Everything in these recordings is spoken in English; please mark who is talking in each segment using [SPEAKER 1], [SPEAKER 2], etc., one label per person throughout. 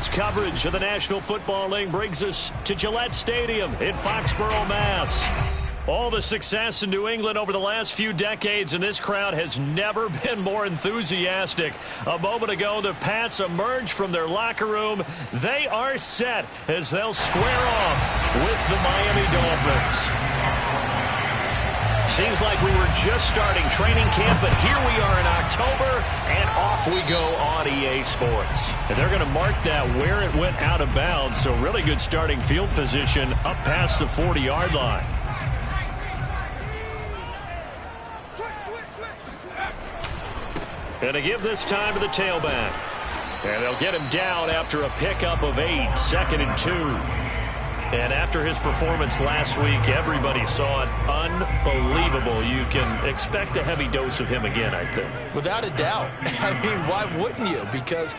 [SPEAKER 1] Tonight's coverage of the National Football League brings us to Gillette Stadium in Foxborough, Mass. All the success in New England over the last few decades, and this crowd has never been more enthusiastic. A moment ago, the Pats emerged from their locker room. They are set as they'll square off with the Miami Dolphins. Seems like we were just starting training camp, but here we are in October, and off we go on EA Sports. And they're going to mark that where it went out of bounds, so really good starting field position up past the 40-yard line. Going to give this time to the tailback. And they'll get him down after a pickup of 8, 2nd and 2. And after his performance last week, everybody saw it. Unbelievable. You can expect a heavy dose of him again, I think.
[SPEAKER 2] Without a doubt. I mean, why wouldn't you? Because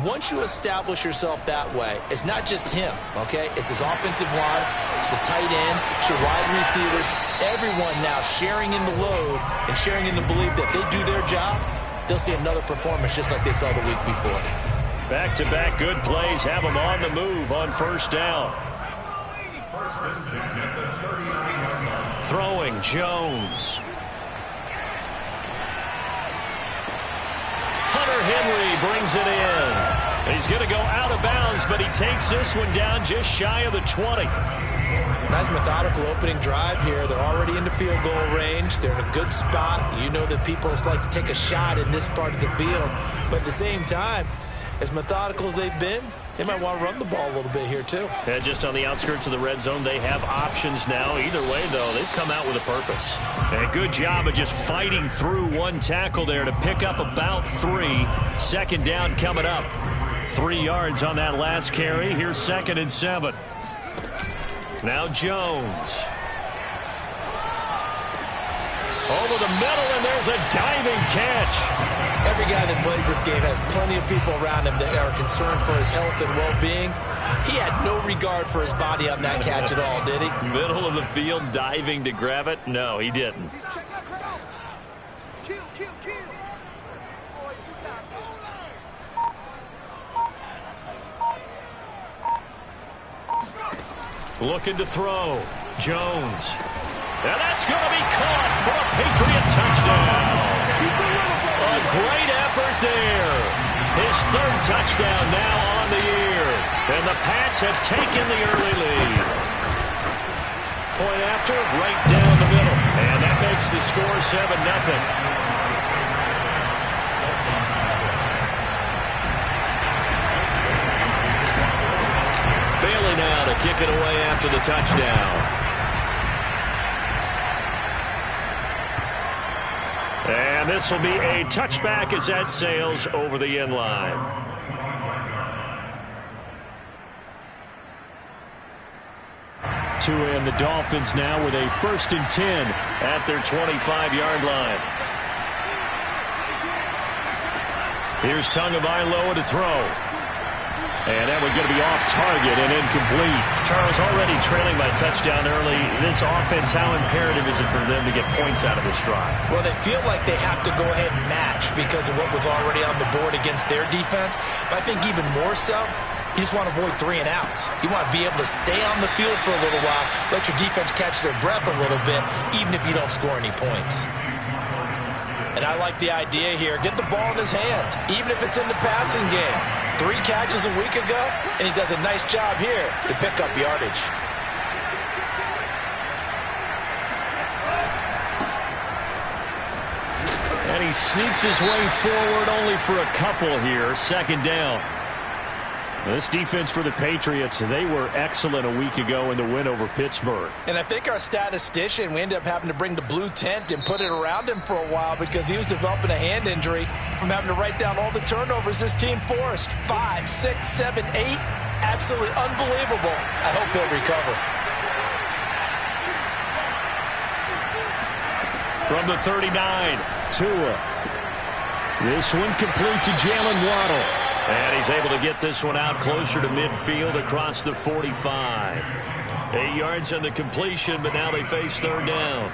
[SPEAKER 2] once you establish yourself that way, it's not just him, okay? It's his offensive line, it's the tight end, it's your wide receivers, everyone now sharing in the load and sharing in the belief that they do their job, they'll see another performance just like they saw the week before.
[SPEAKER 1] Back-to-back good plays have them on the move on first down. Throwing Jones. Hunter Henry brings it in. He's going to go out of bounds, but he takes this one down just shy of the 20.
[SPEAKER 2] Nice methodical opening drive here. They're already into field goal range. They're in a good spot. You know that people just like to take a shot in this part of the field. But at the same time, as methodical as they've been, they might want to run the ball a little bit here, too.
[SPEAKER 1] Yeah, just on the outskirts of the red zone, they have options now. Either way, though, they've come out with a purpose. And a good job of just fighting through one tackle there to pick up about 3. 2nd down coming up. 3 yards on that last carry. Here's 2nd and 7. Now Jones. Over the middle, and there's a diving catch.
[SPEAKER 2] Every guy that plays this game has plenty of people around him that are concerned for his health and well-being. He had no regard for his body on that catch at all, did he?
[SPEAKER 1] Middle of the field, diving to grab it? No, he didn't. Looking to throw. Jones. And that's going to be caught for a Patriot touchdown. A great effort there. His 3rd touchdown now on the year. And the Pats have taken the early lead. Point after, right down the middle. And that makes the score 7-0. Bailey now to kick it away after the touchdown. And this will be a touchback as that sails over the end line. And the Dolphins now with a 1st and 10 at their 25-yard line. Here's Tagovailoa to throw. And that one's going to be off target and incomplete. Charles, already trailing by touchdown early. This offense, how imperative is it for them to get points out of this drive?
[SPEAKER 2] Well, they feel like they have to go ahead and match because of what was already on the board against their defense. But I think even more so, you just want to avoid 3 and outs. You want to be able to stay on the field for a little while, let your defense catch their breath a little bit, even if you don't score any points. And I like the idea here. Get the ball in his hands, even if it's in the passing game. 3 catches a week ago, and he does a nice job here to pick up yardage.
[SPEAKER 1] And he sneaks his way forward only for a couple here. 2nd down. This defense for the Patriots, they were excellent a week ago in the win over Pittsburgh.
[SPEAKER 2] And I think our statistician, we ended up having to bring the blue tent and put it around him for a while because he was developing a hand injury from having to write down all the turnovers this team forced. 5, 6, 7, 8. Absolutely unbelievable. I hope he'll recover.
[SPEAKER 1] From the 39, Tua. This one complete to Jalen Waddle. And he's able to get this one out closer to midfield across the 45. 8 yards on the completion, but now they face 3rd down.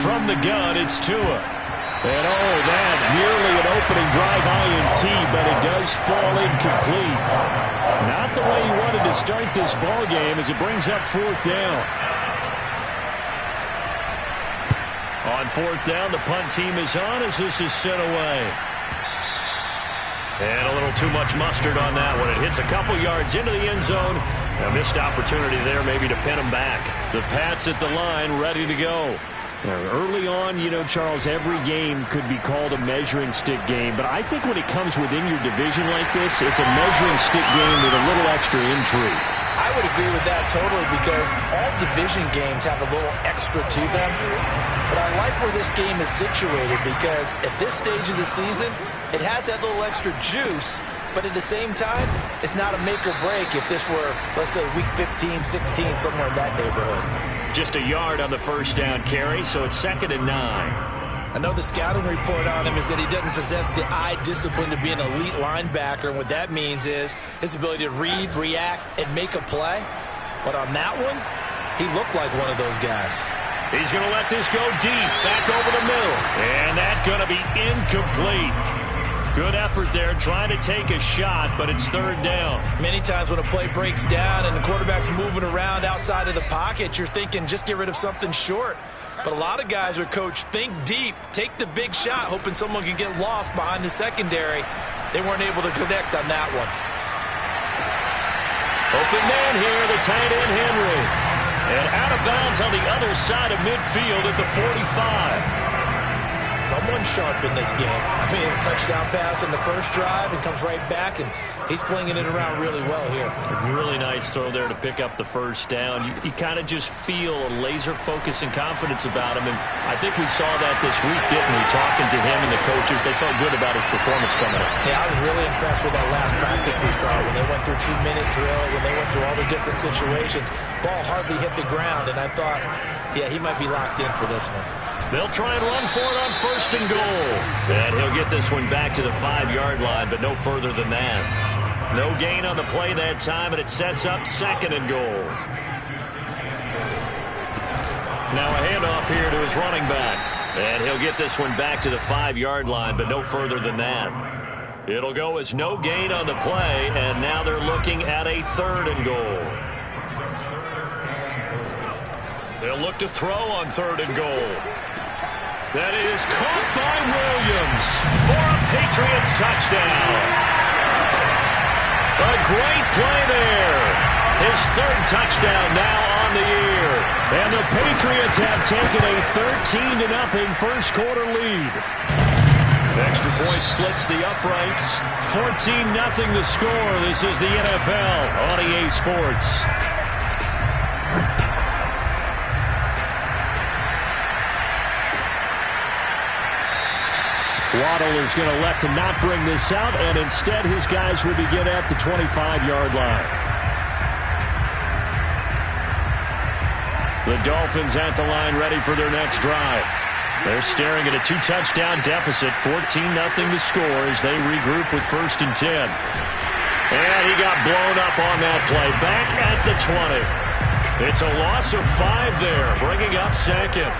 [SPEAKER 1] from the gun, it's Tua. And oh, that nearly an opening drive INT, but it does fall incomplete. Not the way he wanted to start this ball game as it brings up 4th down. On 4th down, the punt team is on as this is sent away. And a little too much mustard on that one. It hits a couple yards into the end zone. A missed opportunity there maybe to pin him back. The Pats at the line ready to go. Early on, you know, Charles, every game could be called a measuring stick game. But I think when it comes within your division like this, it's a measuring stick game with a little extra intrigue.
[SPEAKER 2] I would agree with that totally because all division games have a little extra to them. But I like where this game is situated because at this stage of the season, it has that little extra juice. But at the same time, it's not a make or break if this were, let's say, week 15, 16, somewhere in that neighborhood.
[SPEAKER 1] Just a yard on the first down carry, so it's 2nd and 9.
[SPEAKER 2] I know the scouting report on him is that he doesn't possess the eye discipline to be an elite linebacker, and what that means is his ability to read, react, and make a play. But on that one, he looked like one of those guys.
[SPEAKER 1] He's going to let this go deep, back over the middle, and that's going to be incomplete. Good effort there, trying to take a shot, but it's 3rd down.
[SPEAKER 2] Many times when a play breaks down and the quarterback's moving around outside of the pocket, you're thinking just get rid of something short. But a lot of guys are coached, think deep, take the big shot, hoping someone can get lost behind the secondary. They weren't able to connect on that one.
[SPEAKER 1] Open man here, the tight end Henry. And out of bounds on the other side of midfield at the 45.
[SPEAKER 2] Someone sharp in this game. I mean, a touchdown pass in the first drive and comes right back, and he's flinging it around really well here.
[SPEAKER 1] A really nice throw there to pick up the first down. You kind of just feel a laser focus and confidence about him, and I think we saw that this week, didn't we? Talking to him and the coaches, they felt good about his performance coming up.
[SPEAKER 2] Yeah, I was really impressed with that last practice we saw when they went through 2-minute drill, when they went through all the different situations. Ball hardly hit the ground, and I thought, yeah, he might be locked in for this one.
[SPEAKER 1] They'll try and run for it on 1st and goal. And he'll get this one back to the 5-yard line, but no further than that. No gain on the play that time, and it sets up 2nd and goal. Now a handoff here to his running back. And he'll get this one back to the 5-yard line, but no further than that. It'll go as no gain on the play, and now they're looking at a 3rd and goal. They'll look to throw on 3rd and goal. That is caught by Williams for a Patriots touchdown. A great play there. His 3rd touchdown now on the year. And the Patriots have taken a 13-0 first quarter lead. Extra point splits the uprights. 14-0 the score. This is the NFL on EA Sports. Waddle is going to elect to not bring this out, and instead his guys will begin at the 25-yard line. The Dolphins at the line ready for their next drive. They're staring at a 2-touchdown deficit, 14-0 the score as they regroup with 1st and 10. And he got blown up on that play, back at the 20. It's a loss of 5 there, bringing up 2nd.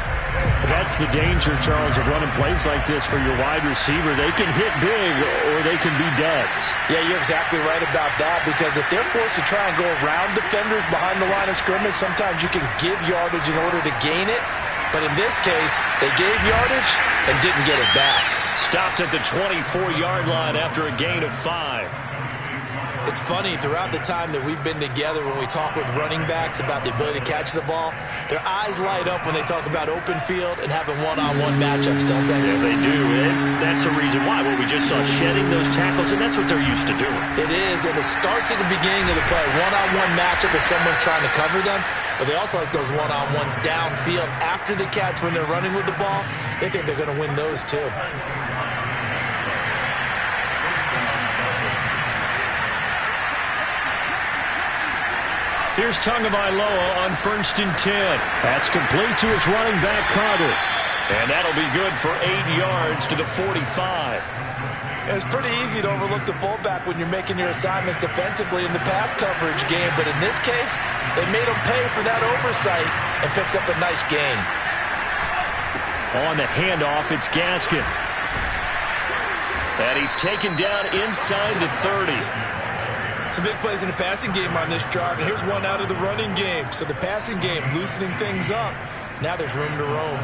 [SPEAKER 1] That's the danger, Charles, of running plays like this for your wide receiver. They can hit big or they can be duds.
[SPEAKER 2] Yeah, you're exactly right about that because if they're forced to try and go around defenders behind the line of scrimmage, sometimes you can give yardage in order to gain it. But in this case, they gave yardage and didn't get it back.
[SPEAKER 1] Stopped at the 24-yard line after a gain of 5.
[SPEAKER 2] It's funny, throughout the time that we've been together when we talk with running backs about the ability to catch the ball, their eyes light up when they talk about open field and having one-on-one matchups, don't they?
[SPEAKER 1] Yeah, they do. And that's the reason why. Well, we just saw shedding those tackles, and that's what they're used to doing.
[SPEAKER 2] It is, and it starts at the beginning of the play. One-on-one matchup if someone's trying to cover them, but they also like those one-on-ones downfield after the catch when they're running with the ball. They think they're going to win those too.
[SPEAKER 1] Here's Tagovailoa on 1st and 10. That's complete to his running back, Carter. And that'll be good for 8 yards to the 45.
[SPEAKER 2] It's pretty easy to overlook the fullback when you're making your assignments defensively in the pass coverage game. But in this case, they made him pay for that oversight and picks up a nice gain.
[SPEAKER 1] On the handoff, it's Gaskin. And he's taken down inside the 30.
[SPEAKER 2] Some big plays in the passing game on this drive, and here's one out of the running game. So the passing game loosening things up. Now there's room to roam.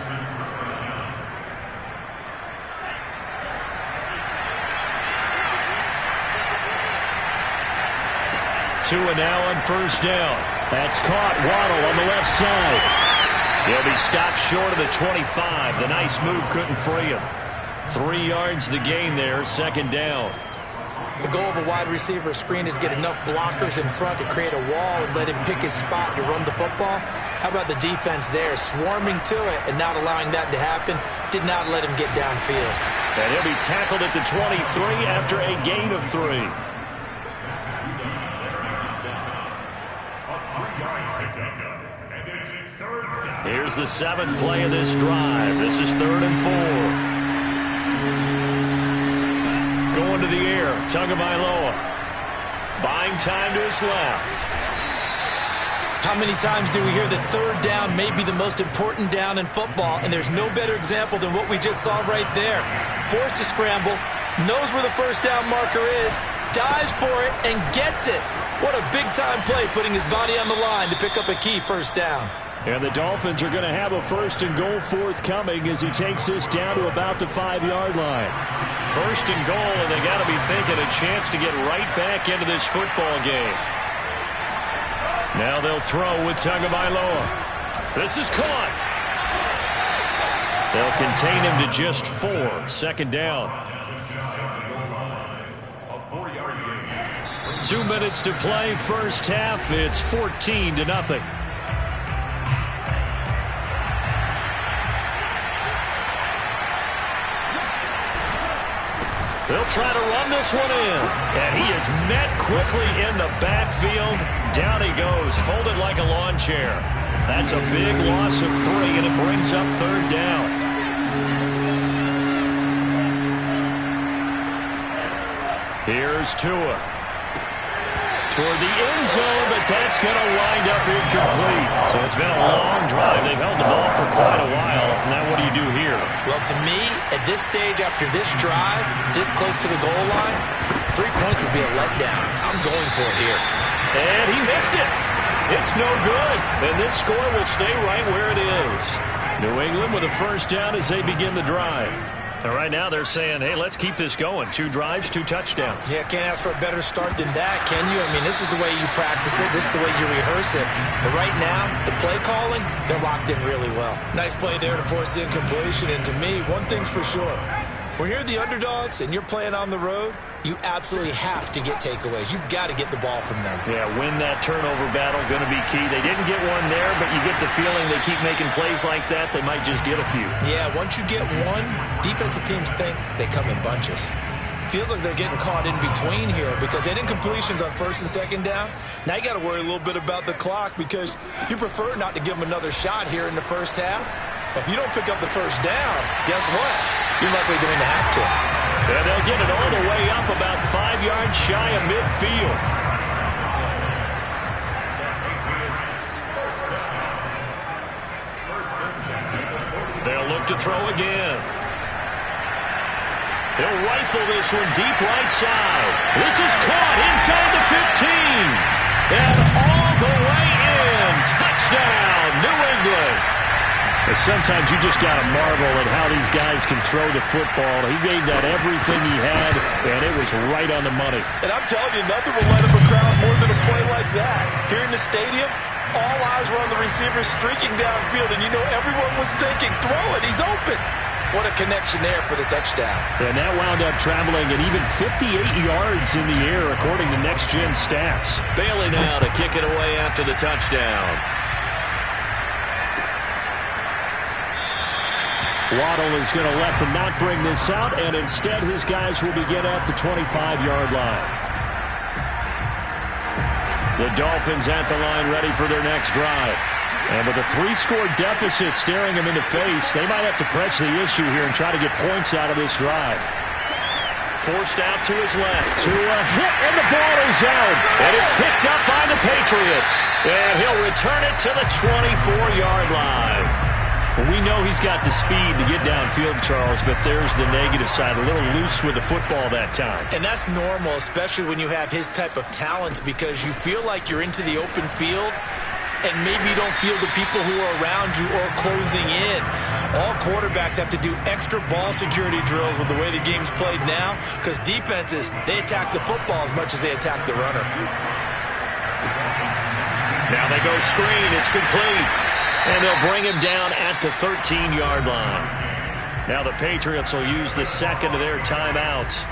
[SPEAKER 1] Tua now on first down. That's caught. Waddle on the left side. He'll be stopped short of the 25. The nice move couldn't free him. 3 yards the gain there, second down.
[SPEAKER 2] The goal of a wide receiver screen is get enough blockers in front to create a wall and let him pick his spot to run the football. How about the defense there, swarming to it and not allowing that to happen? Did not let him get downfield.
[SPEAKER 1] And he'll be tackled at the 23 after a gain of 3. Here's the 7th play of this drive. This is 3rd and 4. Going to the air, Tagovailoa. Buying time to his left.
[SPEAKER 2] How many times do we hear that third down may be the most important down in football, and there's no better example than what we just saw right there. Forced to scramble, knows where the first down marker is, dives for it, and gets it. What a big-time play, putting his body on the line to pick up a key first down.
[SPEAKER 1] And the Dolphins are going to have a 1st and goal forthcoming as he takes this down to about the 5-yard line. 1st and goal, and they got to be thinking a chance to get right back into this football game. Now they'll throw with Tagovailoa. This is caught. They'll contain him to just 4. 2nd down. 2 minutes to play, first half. It's 14-0. They'll try to run this one in. And he is met quickly in the backfield. Down he goes, folded like a lawn chair. That's a big loss of 3, and it brings up 3rd down. Here's Tua. Toward the end zone, but that's going to wind up incomplete. So it's been a long drive. They've held the ball for quite a while. Now what do you do here?
[SPEAKER 2] Well, to me, at this stage, after this drive, this close to the goal line, 3 points would be a letdown. I'm going for it here.
[SPEAKER 1] And he missed it. It's no good. And this score will stay right where it is. New England with a first down as they begin the drive. And right now they're saying, hey, let's keep this going. 2 drives, 2 touchdowns.
[SPEAKER 2] Yeah, can't ask for a better start than that, can you? I mean, this is the way you practice it. This is the way you rehearse it. But right now, the play calling, they're locked in really well. Nice play there to force the incompletion. And to me, one thing's for sure. When you're the underdogs and you're playing on the road, you absolutely have to get takeaways. You've got to get the ball from them.
[SPEAKER 1] Yeah, win that turnover battle, going to be key. They didn't get one there, but you get the feeling they keep making plays like that, they might just get a few.
[SPEAKER 2] Yeah, once you get one, defensive teams think they come in bunches. Feels like they're getting caught in between here because they didn't completions on 1st and 2nd down. Now you got to worry a little bit about the clock because you prefer not to give them another shot here in the first half. If you don't pick up the first down, guess what? You're likely going to have to.
[SPEAKER 1] And they'll get it all the way up about 5 yards shy of midfield. They'll look to throw again. They'll rifle this one deep right side. This is caught inside the 15. And all the way in. Touchdown, New England. Sometimes you just got to marvel at how these guys can throw the football. He gave that everything he had, and it was right on the money.
[SPEAKER 2] And I'm telling you, nothing will light up a crowd more than a play like that. Here in the stadium, all eyes were on the receiver streaking downfield, and you know everyone was thinking, throw it, he's open. What a connection there for the touchdown.
[SPEAKER 1] And that wound up traveling at even 58 yards in the air, according to Next Gen Stats. Bailey now to kick it away after the touchdown. Waddle is going to elect to not bring this out, and instead his guys will begin at the 25-yard line. The Dolphins at the line ready for their next drive. And with a 3-score deficit staring them in the face, they might have to press the issue here and try to get points out of this drive. Forced out to his left. To a hit, and the ball is out. And it's picked up by the Patriots. And he'll return it to the 24-yard line. We know he's got the speed to get downfield, Charles, but there's the negative side. A little loose with the football that time.
[SPEAKER 2] And that's normal, especially when you have his type of talents, because you feel like you're into the open field and maybe you don't feel the people who are around you or closing in. All quarterbacks have to do extra ball security drills with the way the game's played now, because defenses, they attack the football as much as they attack the runner.
[SPEAKER 1] Now they go screen. It's complete. And they'll bring him down at the 13-yard line. Now the Patriots will use the second of their timeouts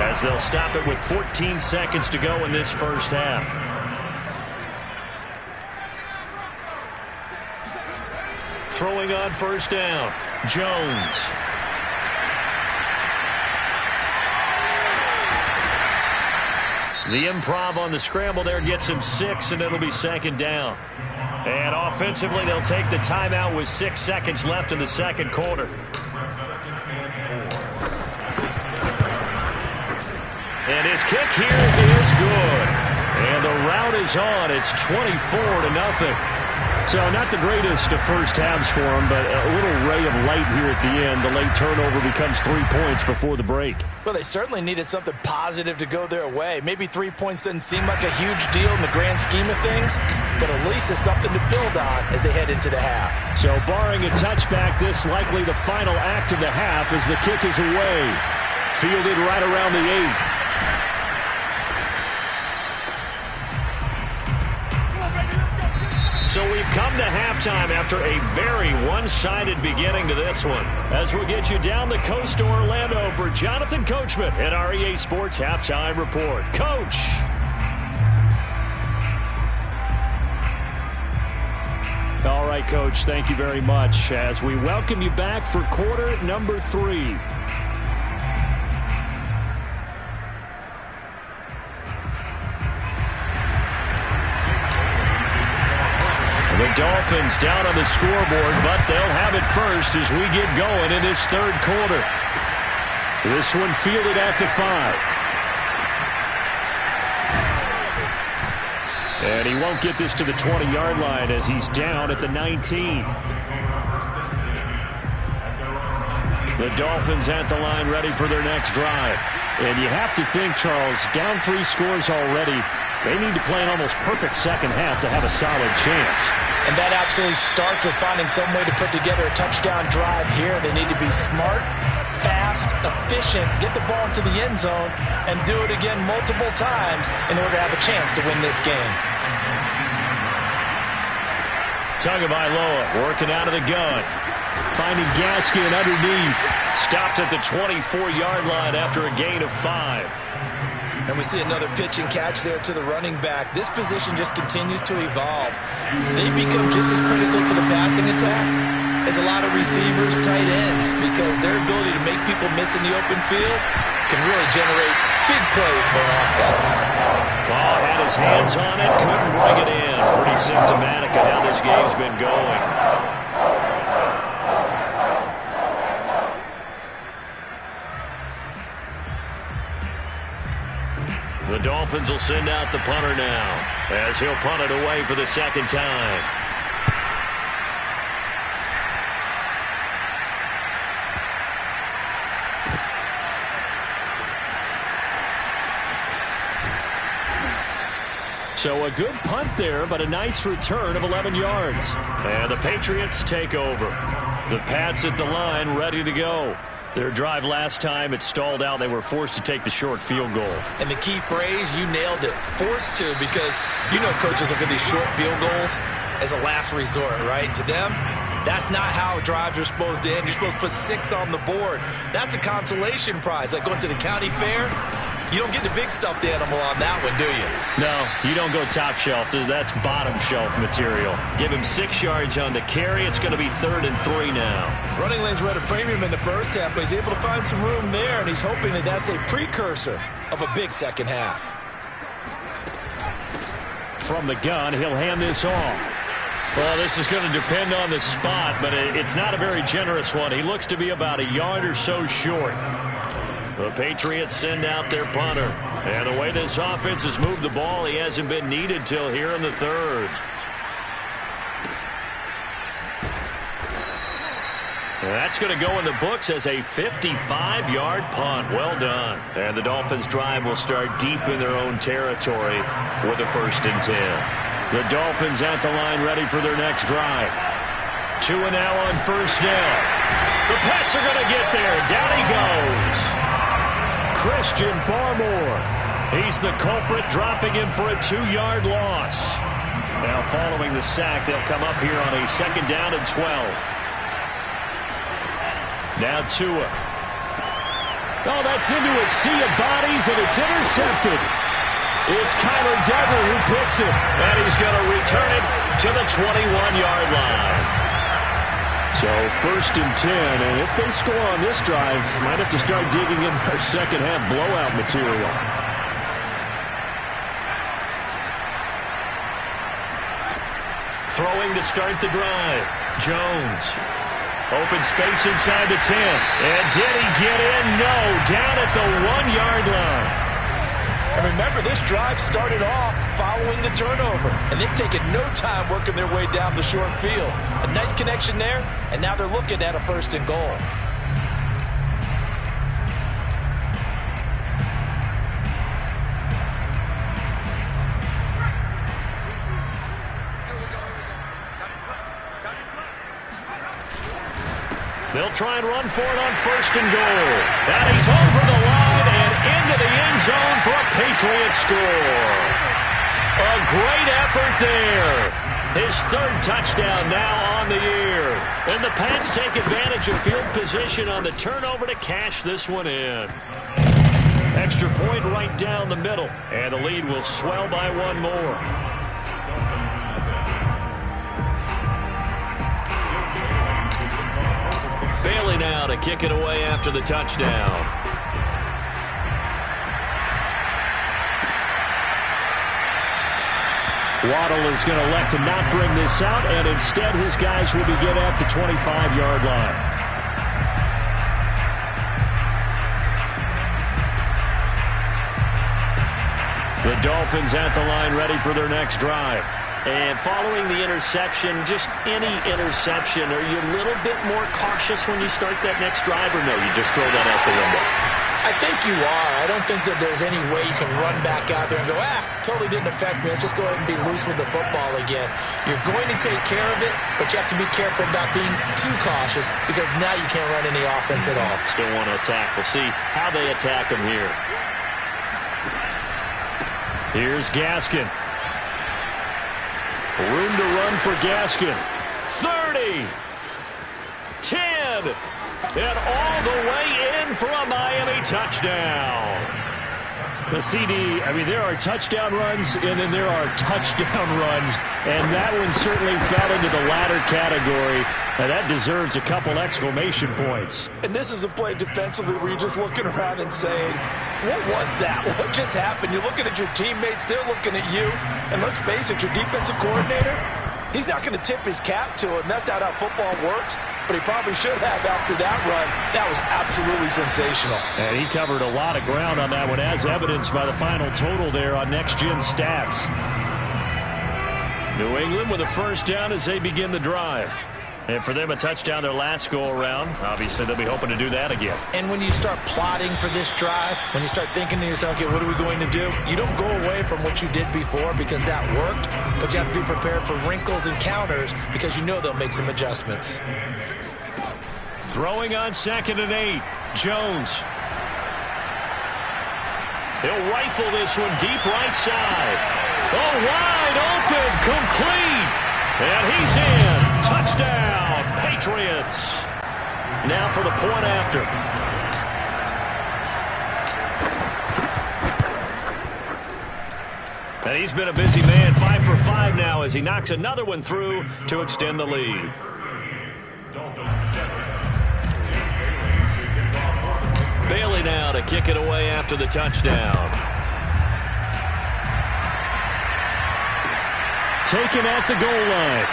[SPEAKER 1] as they'll stop it with 14 seconds to go in this first half. Throwing on first down, Jones. The improv on the scramble there gets him 6, and it'll be second down. And offensively, they'll take the timeout with 6 seconds left in the second quarter. And his kick here is good. And the route is on. It's 24-0. So not the greatest of first halves for him, but a little ray of light here at the end. The late turnover becomes 3 points before the break.
[SPEAKER 2] Well, they certainly needed something positive to go their way. Maybe 3 points doesn't seem like a huge deal in the grand scheme of things, but at least it's something to build on as they head into the half.
[SPEAKER 1] So barring a touchback, this likely the final act of the half as the kick is away. Fielded right around the 8. So we've come to halftime after a very one-sided beginning to this one. As we'll get you down the coast to Orlando for Jonathan Coachman at our EA Sports Halftime Report. Coach. All right, Coach, thank you very much as we welcome you back for quarter number 3. The Dolphins down on the scoreboard, but they'll have it first as we get going in this third quarter. This one fielded at the 5. And he won't get this to the 20-yard line as he's down at the 19. The Dolphins at the line ready for their next drive. And you have to think, Charles, down 3 scores already. They need to play an almost perfect second half to have a solid chance.
[SPEAKER 2] And that absolutely starts with finding some way to put together a touchdown drive here. They need to be smart, fast, efficient, get the ball into the end zone, and do it again multiple times in order to have a chance to win this game.
[SPEAKER 1] Tagovailoa working out of the gun. Finding Gaskin underneath. Stopped at the 24-yard line after a gain of 5.
[SPEAKER 2] And we see another pitch and catch there to the running back. This position just continues to evolve. They become just as critical to the passing attack as a lot of receivers, tight ends, because their ability to make people miss in the open field can really generate big plays for an offense.
[SPEAKER 1] Ball had his hands on it, couldn't bring it in. Pretty symptomatic of how this game's been going. The Dolphins will send out the punter now as he'll punt it away for the second time. So a good punt there, but a nice return of 11 yards. And the Patriots take over. The Pats at the line ready to go. Their drive last time, it stalled out. They were forced to take the short field goal.
[SPEAKER 2] And the key phrase, you nailed it. Forced to, because you know coaches look at these short field goals as a last resort, right? To them, that's not how drives are supposed to end. You're supposed to put 6 on the board. That's a consolation prize. Like going to the county fair, you don't get the big stuffed animal on that one, do you?
[SPEAKER 1] No, you don't go top shelf. That's bottom shelf material. Give him 6 yards on the carry. It's going to be 3rd and 3 now.
[SPEAKER 2] Running lanes were at a premium in the first half, but he's able to find some room there, and he's hoping that that's a precursor of a big second half.
[SPEAKER 1] From the gun, he'll hand this off. Well, this is going to depend on the spot, but it's not a very generous one. He looks to be about a yard or so short. The Patriots send out their punter. And the way this offense has moved the ball, he hasn't been needed till here in the third. That's going to go in the books as a 55-yard punt. Well done. And the Dolphins' drive will start deep in their own territory with a 1st and 10. The Dolphins at the line ready for their next drive. Tua now on 1st down. The Pats are going to get there. Down he goes. Christian Barmore. He's the culprit, dropping him for a 2-yard loss. Now following the sack, they'll come up here on a 2nd down and 12. Now Tua. Oh, that's into a sea of bodies, and it's intercepted. It's Kyler Duggar who picks it. And he's going to return it to the 21-yard line. So 1st and 10, and if they score on this drive, might have to start digging in their second-half blowout material. Throwing to start the drive. Jones. Open space inside the 10. And did he get in? No. Down at the 1-yard line.
[SPEAKER 2] And remember, this drive started off following the turnover. And they've taken no time working their way down the short field. A nice connection there, and now they're looking at a 1st and goal.
[SPEAKER 1] They'll try and run for it on 1st and goal. And he's over the line and into the end zone for a Patriot score. A great effort there. His 3rd touchdown now on the year. And the Pats take advantage of field position on the turnover to cash this one in. Extra point right down the middle. And the lead will swell by 1 more. Bailey now to kick it away after the touchdown. Waddle is going to elect to not bring this out, and instead his guys will begin at the 25-yard line. The Dolphins at the line ready for their next drive. And following the interception, just any interception, are you a little bit more cautious when you start that next drive, or no, you just throw that out the window?
[SPEAKER 2] I think you are. I don't think that there's any way you can run back out there and go, totally didn't affect me. Let's just go ahead and be loose with the football again. You're going to take care of it, but you have to be careful about being too cautious because now you can't run any offense at all.
[SPEAKER 1] Still want to attack. We'll see how they attack them here. Here's Gaskin. Room to run for Gaskin. 30. 10. And all the way in for a Miami touchdown. The CD, I mean, there are touchdown runs, and then there are touchdown runs, and that one certainly fell into the latter category. And that deserves a couple exclamation points.
[SPEAKER 2] And this is a play defensively where you're just looking around and saying, what was that? What just happened? You're looking at your teammates, they're looking at you, and let's face it, your defensive coordinator, he's not going to tip his cap to him. That's not how football works, but he probably should have after that run. That was absolutely sensational.
[SPEAKER 1] And he covered a lot of ground on that one, as evidenced by the final total there on Next Gen Stats. New England with a 1st down as they begin the drive. And for them, a touchdown their last go-around. Obviously, they'll be hoping to do that again.
[SPEAKER 2] And when you start plotting for this drive, when you start thinking to yourself, okay, what are we going to do? You don't go away from what you did before because that worked, but you have to be prepared for wrinkles and counters because you know they'll make some adjustments.
[SPEAKER 1] Throwing on 2nd and 8. Jones. He'll rifle this one deep right side. Oh, wide open, complete. And he's in. Touchdown, Patriots. Now for the point after. And he's been a busy man, 5 for 5 now as he knocks another one through to extend the lead. Bailey now to kick it away after the touchdown. Taken at the goal line.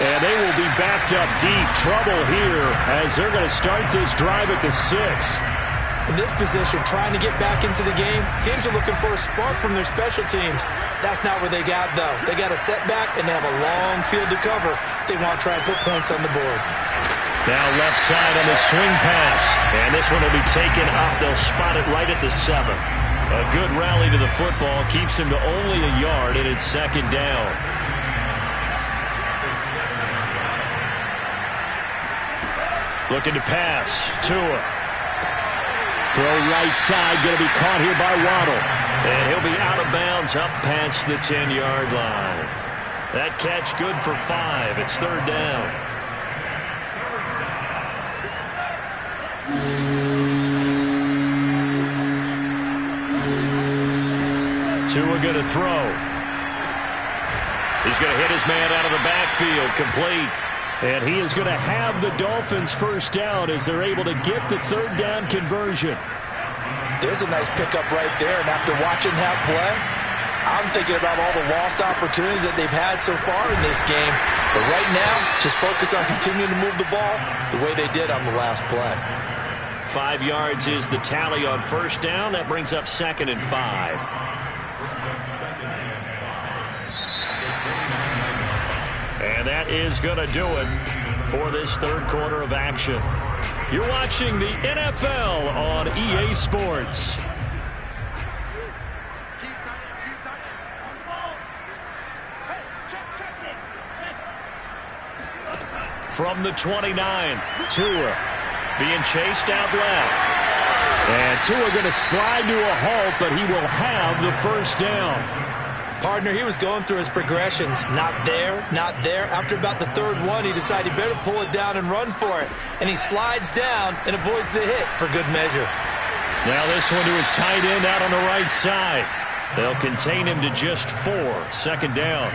[SPEAKER 1] And they will be backed up deep. Trouble here as they're going to start this drive at the 6.
[SPEAKER 2] In this position, trying to get back into the game, teams are looking for a spark from their special teams. That's not what they got, though. They got a setback, and they have a long field to cover if they want to try and put points on the board.
[SPEAKER 1] Now left side on the swing pass. And this one will be taken up. They'll spot it right at the 7. A good rally to the football keeps him to only a yard, and it's second down. Looking to pass. Tua. Throw right side. Going to be caught here by Waddle. And he'll be out of bounds up past the 10-yard line. That catch good for 5. It's third down. Tua going to throw. He's going to hit his man out of the backfield. Complete. And he is going to have the Dolphins first down as they're able to get the third down conversion.
[SPEAKER 2] There's a nice pickup right there. And after watching that play, I'm thinking about all the lost opportunities that they've had so far in this game. But right now, just focus on continuing to move the ball the way they did on the last play.
[SPEAKER 1] 5 yards is the tally on first down. That brings up 2nd and 5. And that is going to do it for this third quarter of action. You're watching the NFL on EA Sports. From the 29, Tua being chased out left. And Tua going to slide to a halt, but he will have the first down.
[SPEAKER 2] Partner, he was going through his progressions. Not there, not there. After about the third one, he decided he better pull it down and run for it. And he slides down and avoids the hit for good measure.
[SPEAKER 1] Now this one to his tight end out on the right side. They'll contain him to just 4. Second down.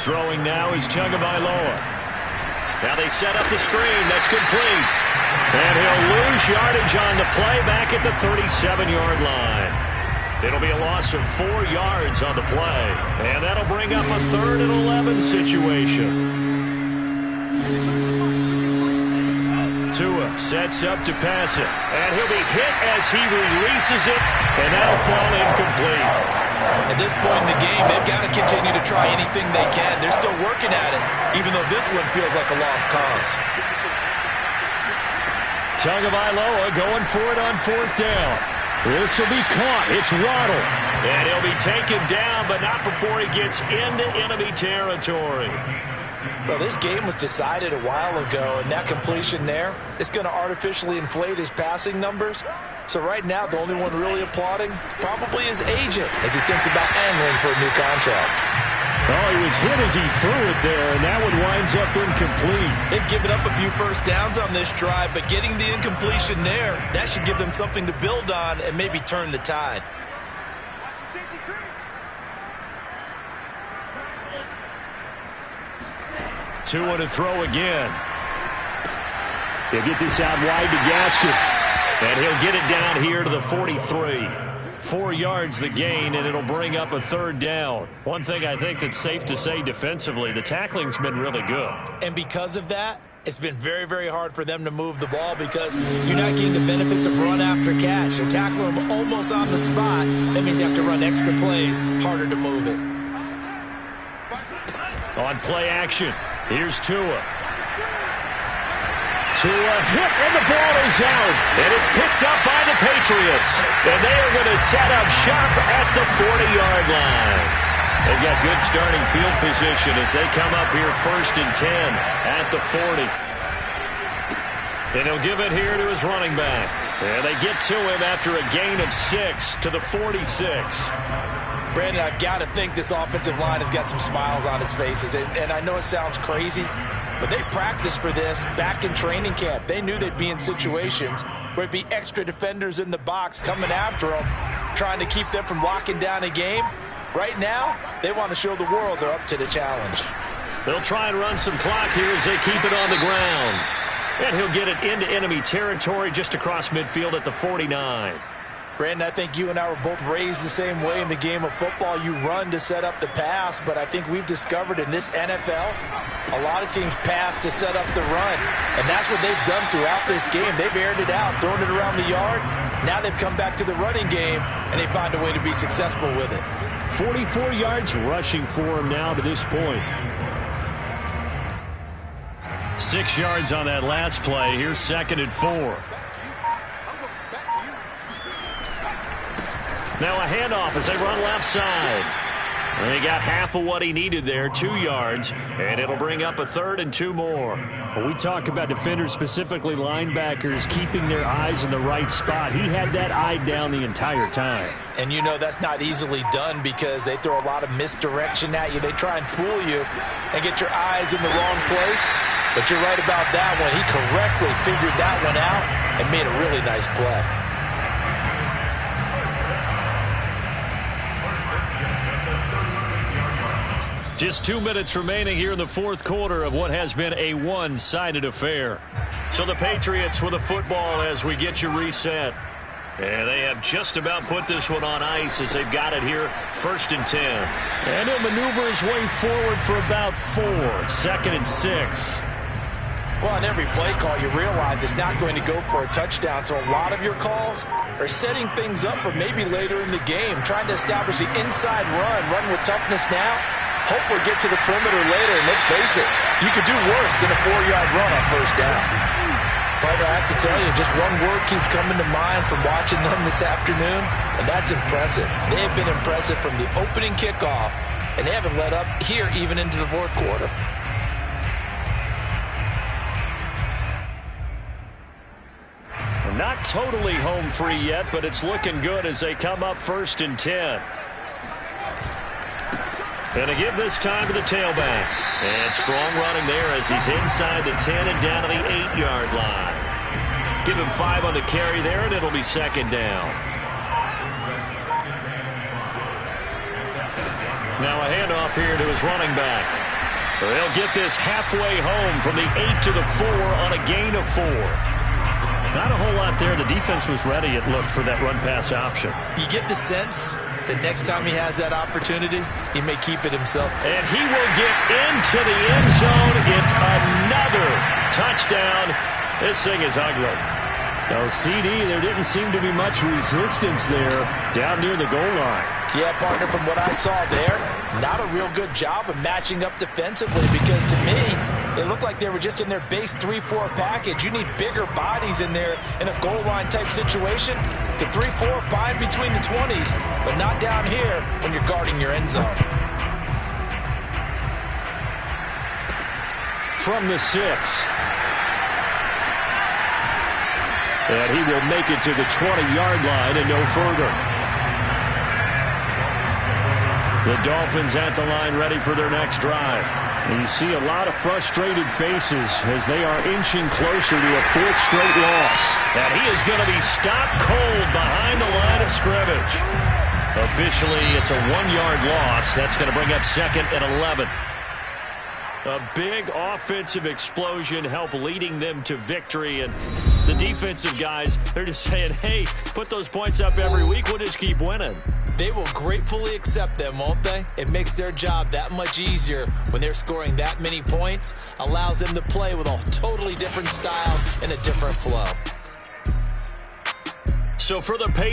[SPEAKER 1] Throwing now is Tagovailoa. Now they set up the screen. That's complete. And he'll lose yardage on the play back at the 37-yard line. It'll be a loss of 4 yards on the play. And that'll bring up a 3rd and 11 situation. Tua sets up to pass it. And he'll be hit as he releases it. And that'll fall incomplete.
[SPEAKER 2] At this point in the game, they've got to continue to try anything they can. They're still working at it, even though this one feels like a lost cause.
[SPEAKER 1] Tagovailoa going for it on 4th down. This will be caught. It's Waddle. And he'll be taken down, but not before he gets into enemy territory.
[SPEAKER 2] Well, this game was decided a while ago, and that completion there, it's going to artificially inflate his passing numbers. So right now, the only one really applauding probably his agent as he thinks about angling for a new contract.
[SPEAKER 1] Oh, he was hit as he threw it there, and that one winds up incomplete.
[SPEAKER 2] They've given up a few first downs on this drive, but getting the incompletion there, that should give them something to build on and maybe turn the tide.
[SPEAKER 1] Tua to throw again. He'll get this out wide to Gaskin. And he'll get it down here to the 43. 4 yards the gain, and it'll bring up a 3rd down. One thing I think that's safe to say defensively, the tackling's been really good.
[SPEAKER 2] And because of that, it's been very, very hard for them to move the ball because you're not getting the benefits of run after catch. They're tackling them almost on the spot. That means you have to run extra plays, harder to move it.
[SPEAKER 1] On play action, here's Tua. Tua hit, and the ball is out. And it's picked up by the Patriots. And they are going to set up shop at the 40-yard line. They've got good starting field position as they come up here 1st and 10 at the 40. And he'll give it here to his running back. And they get to him after a gain of 6 to the 46.
[SPEAKER 2] Brandon, I've got to think this offensive line has got some smiles on its faces. And I know it sounds crazy, but they practiced for this back in training camp. They knew they'd be in situations where it'd be extra defenders in the box coming after them, trying to keep them from locking down a game. Right now, they want to show the world they're up to the challenge.
[SPEAKER 1] They'll try and run some clock here as they keep it on the ground. And he'll get it into enemy territory just across midfield at the 49.
[SPEAKER 2] Brandon, I think you and I were both raised the same way in the game of football. You run to set up the pass, but I think we've discovered in this NFL, a lot of teams pass to set up the run. And that's what they've done throughout this game. They've aired it out, thrown it around the yard. Now they've come back to the running game, and they find a way to be successful with it.
[SPEAKER 1] 44 yards rushing for him now to this point. 6 yards on that last play. Here's 2nd and 4. Now a handoff as they run left side. And he got half of what he needed there, 2 yards, and it'll bring up a 3rd and 2 more.
[SPEAKER 3] When we talk about defenders, specifically linebackers, keeping their eyes in the right spot, he had that eye down the entire time.
[SPEAKER 2] And you know that's not easily done because they throw a lot of misdirection at you. They try and fool you and get your eyes in the wrong place. But you're right about that one. He correctly figured that one out and made a really nice play.
[SPEAKER 1] Just 2 minutes remaining here in the 4th quarter of what has been a one-sided affair. So the Patriots with the football as we get you reset. And they have just about put this one on ice as they've got it here, 1st and 10. And he'll maneuver his way forward for about 4, 2nd and 6.
[SPEAKER 2] Well, on every play call, you realize it's not going to go for a touchdown. So a lot of your calls are setting things up for maybe later in the game, trying to establish the inside run with toughness now. Hope we'll get to the perimeter later, and let's face it, you could do worse than a 4-yard run on 1st down. Partner, I have to tell you, just one word keeps coming to mind from watching them this afternoon, and that's impressive. They have been impressive from the opening kickoff, and they haven't let up here even into the 4th quarter.
[SPEAKER 1] Not totally home free yet, but it's looking good as they come up 1st and 10. And to give this time to the tailback. And strong running there as he's inside the 10 and down to the 8-yard line. Give him 5 on the carry there, and it'll be 2nd down. Now a handoff here to his running back. They'll get this halfway home from the 8 to the 4 on a gain of 4. Not a whole lot there. The defense was ready, it looked, for that run-pass option.
[SPEAKER 2] You get the sense that next time he has that opportunity, he may keep it himself.
[SPEAKER 1] And he will get into the end zone. It's another touchdown. This thing is ugly.
[SPEAKER 3] No, CD, there didn't seem to be much resistance there down near the goal line.
[SPEAKER 2] Yeah, partner, from what I saw there, not a real good job of matching up defensively because to me, they looked like they were just in their base 3-4 package. You need bigger bodies in there in a goal line type situation. The 3-4 fine between the 20s, but not down here when you're guarding your end zone.
[SPEAKER 1] From the 6. And he will make it to the 20-yard line and no further. The Dolphins at the line ready for their next drive. And you see a lot of frustrated faces as they are inching closer to a 4th straight loss. And he is going to be stopped cold behind the line of scrimmage. Officially, it's a 1-yard loss. That's going to bring up 2nd and 11. A big offensive explosion help leading them to victory. And the defensive guys, they're just saying, hey, put those points up every week. We'll just keep winning.
[SPEAKER 2] They will gratefully accept them, won't they? It makes their job that much easier when they're scoring that many points. Allows them to play with a totally different style and a different flow.
[SPEAKER 1] So for the Patriots,